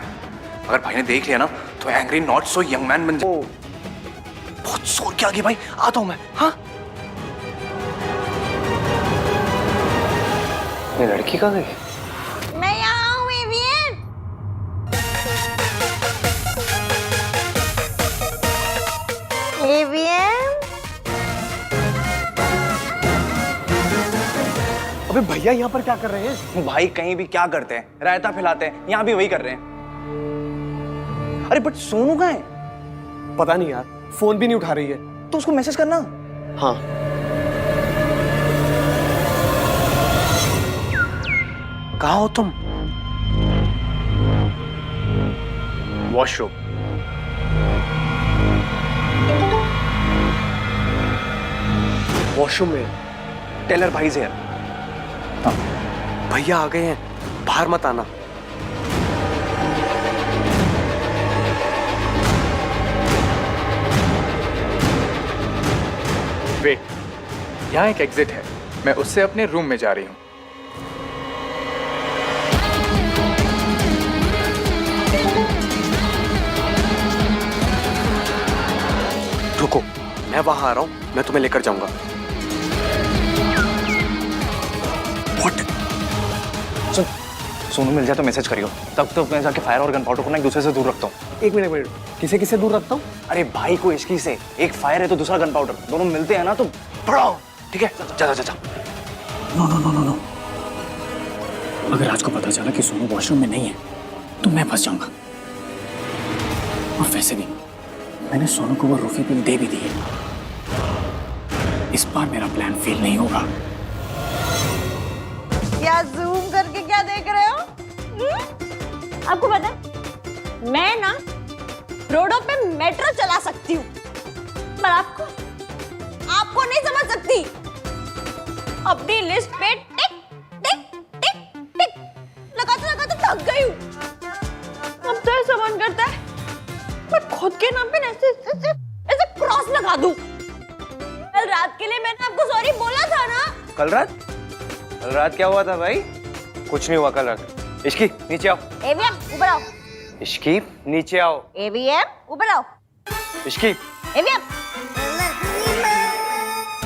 अगर भाई ने देख लिया ना तो angry not so young man बन जाए। बहुत जोर के आगे भाई, आता हूँ मैं। हाँ ये लड़की कहाँ गई? मैं यहाँ हूँ एवियन। एवियन, अबे भैया यहाँ पर क्या कर रहे हैं? भाई कहीं भी क्या करते हैं, रायता फैलाते हैं, यहाँ भी वही कर रहे हैं। अरे बट सोनू कहाँ है? पता नहीं यार, फोन भी नहीं उठा रही है। तो उसको मैसेज करना। हाँ, कहाँ हो तुम? वॉशरूम। वॉशरूम में? टेलर भाई से यार। भैया आ गए हैं, बाहर मत आना। वेट, यहाँ एक एग्जिट है, मैं उससे अपने रूम में जा रही हूँ। रुको, मैं वहां आ रहा हूँ, मैं तुम्हें लेकर जाऊंगा। What? सुन, सोनू मिल जाए तो मैसेज करियो। तब तो मैं जाके फायर और गन पाउडर को ना एक दूसरे से दूर रखता हूँ। एक मिनट, किसे किसे दूर रखता हूँ? अरे भाई को इश्की से, एक फायर है तो दूसरा गन पाउडर, दोनों मिलते हैं ना तो पड़ाओ। ठीक है, जा जा जा। No no no no no, अगर आज को पता चला कि सोनू वॉशरूम में नहीं है तो मैं फंस जाऊंगा। और वैसे भी मैंने सोनू को वो रूफी पिल दे भी दी है। इस बार मेरा प्लान फेल नहीं होगा। क्या जूम करके क्या देख रहे हो? आपको पता है, मैं ना रोडों पे मेट्रो चला सकती हूँ, पर आपको नहीं समझ सकती। अपनी लिस्ट पे टिक टिक टिक टिक लगाते थक गई हूँ। अब तो ऐसा मन करता है मैं खुद के नाम पे ऐसे क्रॉस लगा दूं। कल रात के लिए मैंने आपको सॉरी बोला था ना। कल रात क्या हुआ था भाई? कुछ नहीं हुआ कल रात। इश्की नीचे आओ। एवीएम ऊपर आओ। इश्की नीचे आओ। एवीएम ऊपर आओ। इश्की एवीएम,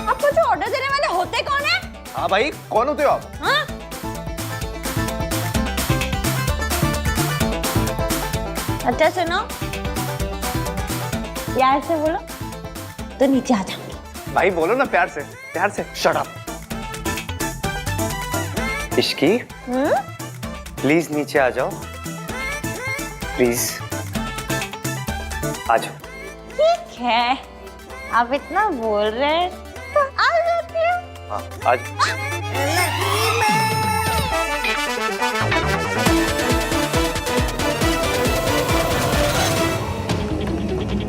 आपको जो ऑर्डर देने वाले होते कौन है? हाँ भाई, कौन होते हो आप? हाँ? अच्छा सुनो, प्यार से बोलो तो नीचे आ जाऊंगी। भाई बोलो ना प्यार से, प्यार से। Shut up. इश्की प्लीज नीचे आ जाओ, प्लीज आ जाओ। ठीक है, आप इतना बोल रहे हैं तो आ जाती हूँ। हाँ आ जाओ।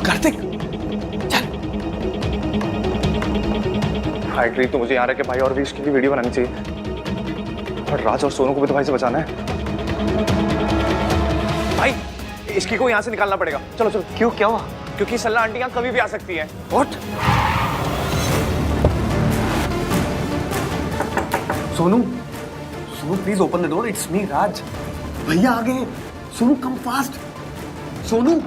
कार्तिक, फाइनली तो मुझे यहाँ रह के भाई और भी इसकी वीडियो बनानी चाहिए, और राज और सोनू को भी तो भाई से बचाना है। भाई इसकी को यहाँ से निकालना पड़ेगा। चलो चलो। क्यों, क्या हुआ? क्योंकि सल्ला आंटी यहाँ कभी भी आ सकती है। What? Sonu, please open the door, it's me Raj. भैया आ गए। Sonu come fast. सोनू